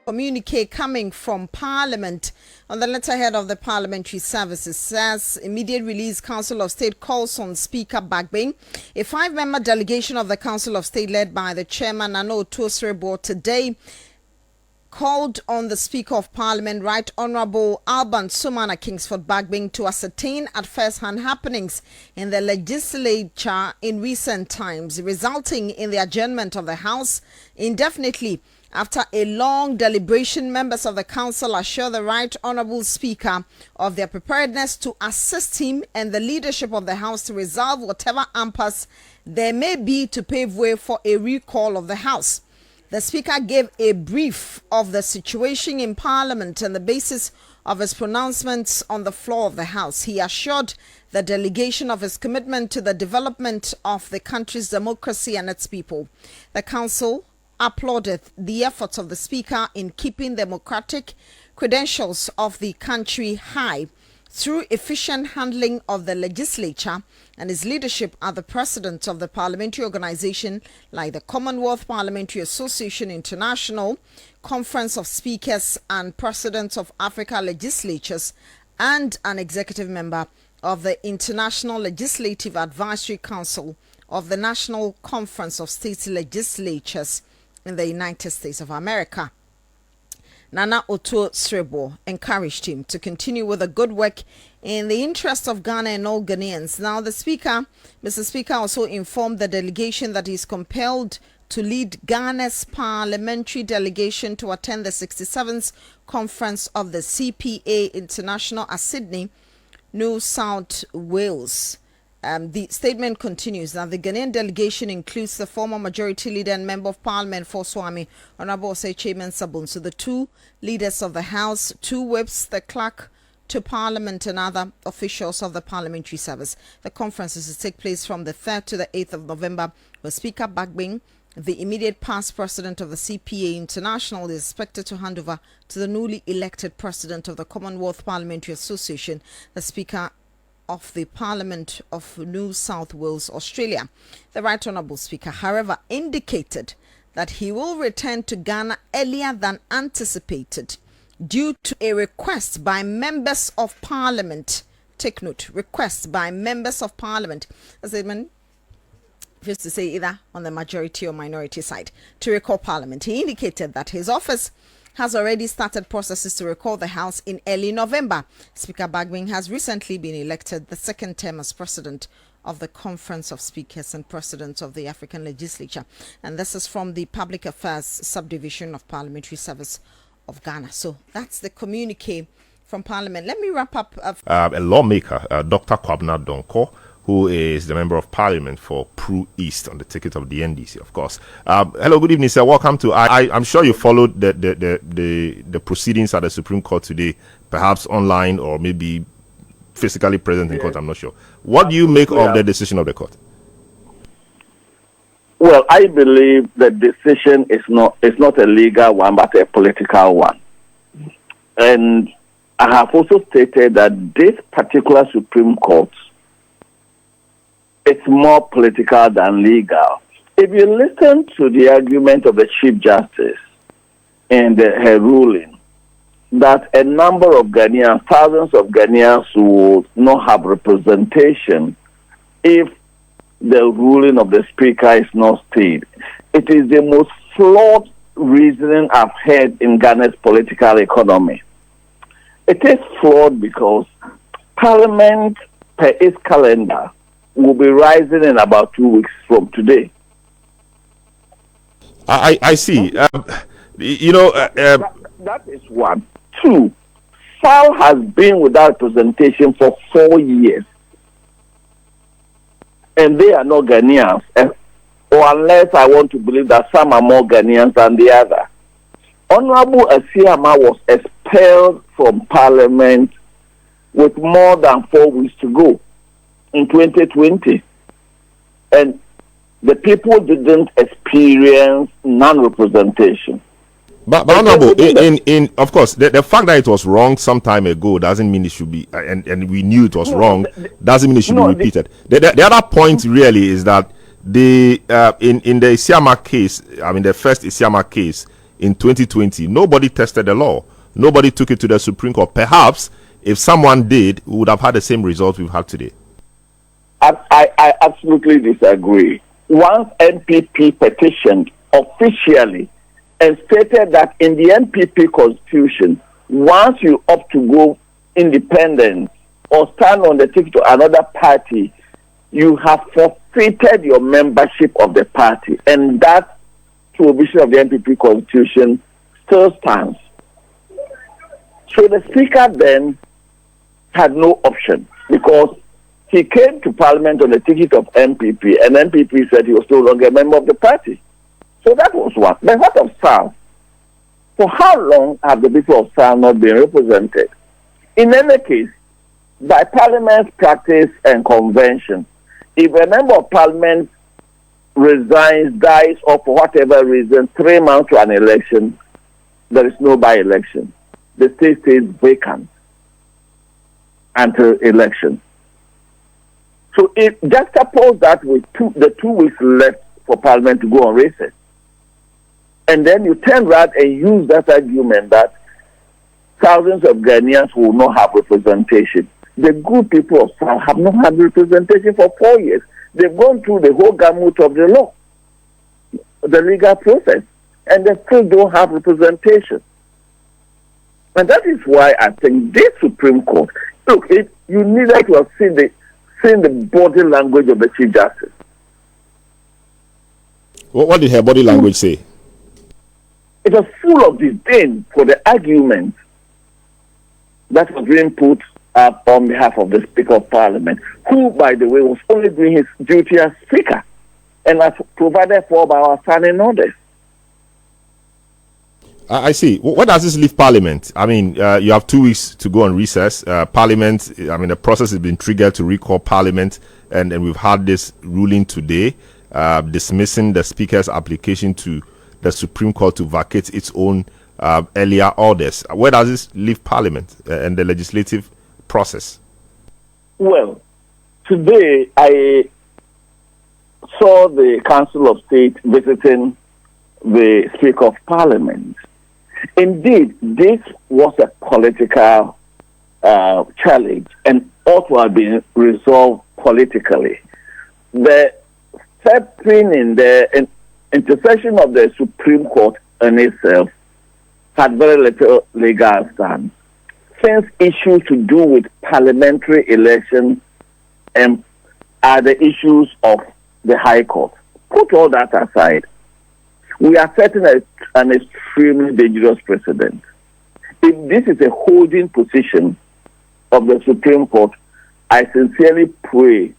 Communique coming from Parliament on the letterhead of the Parliamentary Services says immediate release Council of State calls on Speaker Bagbin. A 5-member delegation of the Council of State led by the Chairman Nana Otuo today called on the Speaker of Parliament, Right Honourable Alban Sumana Kingsford Bagbin, to ascertain at first-hand happenings in the legislature in recent times, resulting in the adjournment of the House indefinitely. After a long deliberation, members of the council assure the Right Honourable Speaker of their preparedness to assist him and the leadership of the House to resolve whatever impasse there may be to pave way for a recall of the House. The Speaker gave a brief of the situation in Parliament and the basis of his pronouncements on the floor of the House. He assured the delegation of his commitment to the development of the country's democracy and its people. The Council applauded the efforts of the Speaker in keeping democratic credentials of the country high through efficient handling of the legislature and his leadership as the president of the parliamentary organization like the Commonwealth Parliamentary Association International, Conference of Speakers and Presidents of Africa Legislatures, and an executive member of the International Legislative Advisory Council of the National Conference of State Legislatures in the United States of America. Nana Otuo encouraged him to continue with the good work in the interest of Ghana and all Ghanaians. Now, Mr. Speaker also informed the delegation that he is compelled to lead Ghana's parliamentary delegation to attend the 67th conference of the CPA International at Sydney, New South Wales. The statement continues that the Ghanaian delegation includes the former majority leader and member of parliament for Swami, Honorable Osei Chairman Sabun, so the two leaders of the House, two whips, the clerk to Parliament and other officials of the parliamentary service. The conference is to take place from the 3rd to the 8th of November, where Speaker Bagbin, the immediate past president of the CPA International, is expected to hand over to the newly elected president of the Commonwealth Parliamentary Association, the Speaker of the Parliament of New South Wales, Australia. The Right Honourable Speaker, however, indicated that he will return to Ghana earlier than anticipated due to a request by members of Parliament. Take note, request by members of Parliament. A statement used to say either on the majority or minority side to recall Parliament. He indicated that his office has already started processes to recall the House in early November. Speaker Bagbin has recently been elected the second term as president of the Conference of Speakers and Presidents of the African Legislature. And this is from the Public Affairs Subdivision of Parliamentary Service of Ghana. So that's the communique from Parliament. Let me wrap up. A lawmaker, Dr. Kwabena Donko, who is the Member of Parliament for Pru East on the ticket of the NDC, of course. Hello, good evening, sir. Welcome to I'm sure you followed the proceedings at the Supreme Court today, perhaps online or maybe physically present in court, I'm not sure. What do you make of the decision of the court? Well, I believe the decision is not a legal one, but a political one. And I have also stated that this particular Supreme Court, it's more political than legal. If you listen to the argument of the Chief Justice in her ruling, that a number of Ghanaians, thousands of Ghanaians would not have representation if the ruling of the Speaker is not stayed. It is the most flawed reasoning I've heard in Ghana's political economy. It is flawed because Parliament, per its calendar, will be rising in about 2 weeks from today. I see. That is one. Two, SAL has been without representation for 4 years. And they are not Ghanaians. Or unless I want to believe that some are more Ghanaians than the other. Honorable Asiama was expelled from Parliament with more than 4 weeks to go in 2020, and the people didn't experience non-representation. But Honorable, of course, the fact that it was wrong some time ago doesn't mean it should be, and we knew it was wrong, doesn't mean it should be repeated. The other point really is that in the Isiama case, I mean the first Isiama case, in 2020, nobody tested the law. Nobody took it to the Supreme Court. Perhaps if someone did, we would have had the same result we've had today. I absolutely disagree. Once NPP petitioned officially and stated that in the NPP constitution, once you opt to go independent or stand on the ticket to another party, you have forfeited your membership of the party. And that provision of the NPP constitution still stands. So the speaker then had no option because he came to parliament on the ticket of NPP, and NPP said he was no longer a member of the party. So that was one. But what of South? For how long have the people of South not been represented? In any case, by parliament's practice and convention, if a member of parliament resigns, dies, or for whatever reason, 3 months to an election, there is no by-election. The state stays vacant until election. So if juxtapose that with the 2 weeks left for Parliament to go on recess, and then you turn around and use that argument that thousands of Ghanaians will not have representation. The good people of South have not had representation for 4 years. They've gone through the whole gamut of the law, the legal process, and they still don't have representation. And that is why I think this Supreme Court, look, you needed to have seen the body language of the Chief Justice. What did her body language say? It was full of disdain for the argument that was being put up on behalf of the Speaker of Parliament, who, by the way, was only doing his duty as Speaker and as provided for by our standing orders. I see. What does this leave Parliament? I mean, you have 2 weeks to go on recess. Parliament, I mean, the process has been triggered to recall Parliament, and we've had this ruling today dismissing the Speaker's application to the Supreme Court to vacate its own earlier orders. Where does this leave Parliament and the legislative process? Well, today I saw the Council of State visiting the Speaker of Parliament. Indeed, this was a political challenge and ought to have been resolved politically. The stepping in the intercession of the Supreme Court in itself had very little legal stance, since issues to do with parliamentary elections are the issues of the High Court. Put all that aside. We are setting an extremely dangerous precedent. If this is a holding position of the Supreme Court, I sincerely pray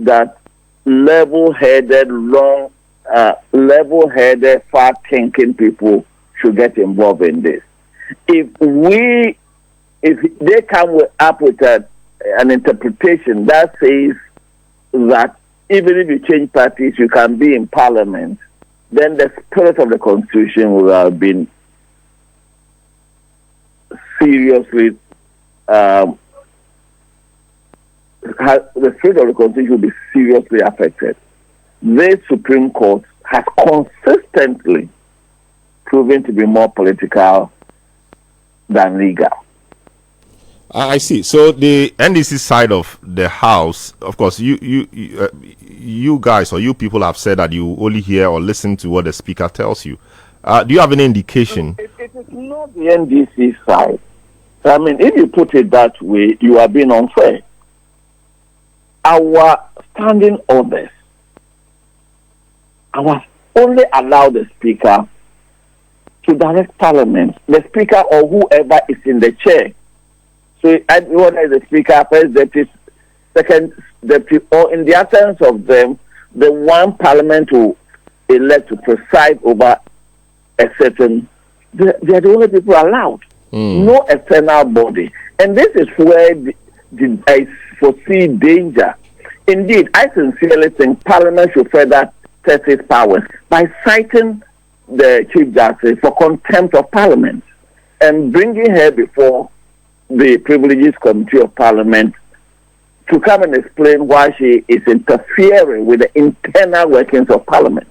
that level-headed, far-thinking people should get involved in this. If they come up with an interpretation that says that even if you change parties, you can be in Parliament, then the spirit of the Constitution will have been seriously, the spirit of the Constitution will be seriously affected. This Supreme Court has consistently proven to be more political than legal. I see. So the NDC side of the House, of course, you guys or you people have said that you only hear or listen to what the Speaker tells you. Do you have any indication? It is not the NDC side. I mean, if you put it that way, you are being unfair. Our standing orders, only allow the Speaker to direct Parliament, the Speaker or whoever is in the chair. So whether it's the Speaker, First Deputy, Second Deputy, or in the absence of them, the one Parliament to elect to preside over a certain, they are the only people allowed. No external body. And this is where I foresee danger. Indeed, I sincerely think Parliament should further test its powers by citing the Chief Justice for contempt of Parliament and bringing her before the Privileges Committee of Parliament to come and explain why she is interfering with the internal workings of Parliament.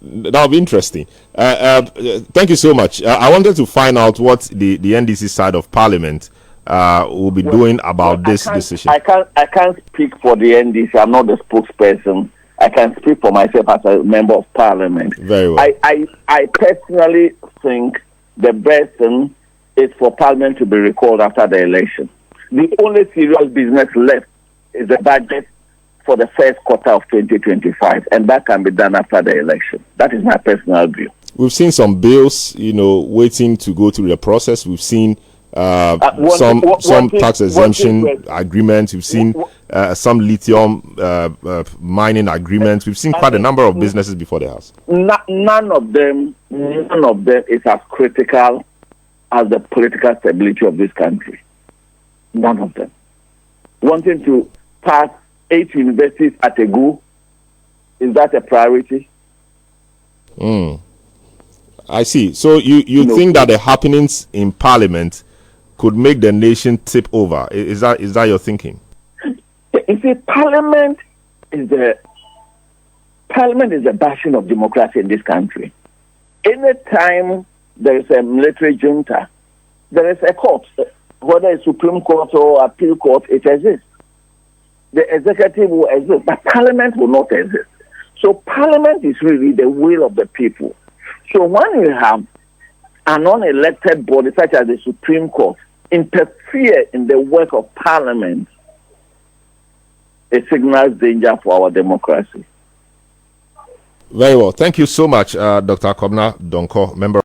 That'll be interesting. Thank you so much. I wanted to find out what the NDC side of Parliament will be doing about this decision. I can't speak for the NDC. I'm not the spokesperson. I can speak for myself as a member of Parliament. Very well. I personally think the best thing is for Parliament to be recalled after the election. The only serious business left is the budget for the first quarter of 2025, and that can be done after the election. That is my personal view. We've seen some bills, waiting to go through the process. We've seen some tax exemption agreements. We've seen some lithium mining agreements. We've seen quite a number of businesses before the House. None of them is as critical as the political stability of this country. None of them. Wanting to pass 8 universities at a go, is that a priority? I see. So you think that the happenings in Parliament could make the nation tip over? Is that your thinking? You see, Parliament is the bastion of democracy in this country. Anytime there is a military junta, there is a court, whether it's Supreme Court or Appeal Court, it exists. The executive will exist, but Parliament will not exist. So Parliament is really the will of the people. So when you have an unelected body such as the Supreme Court interfere in the work of Parliament, it signals danger for our democracy. Very well. Thank you so much, Dr. Kwabena Donkor, member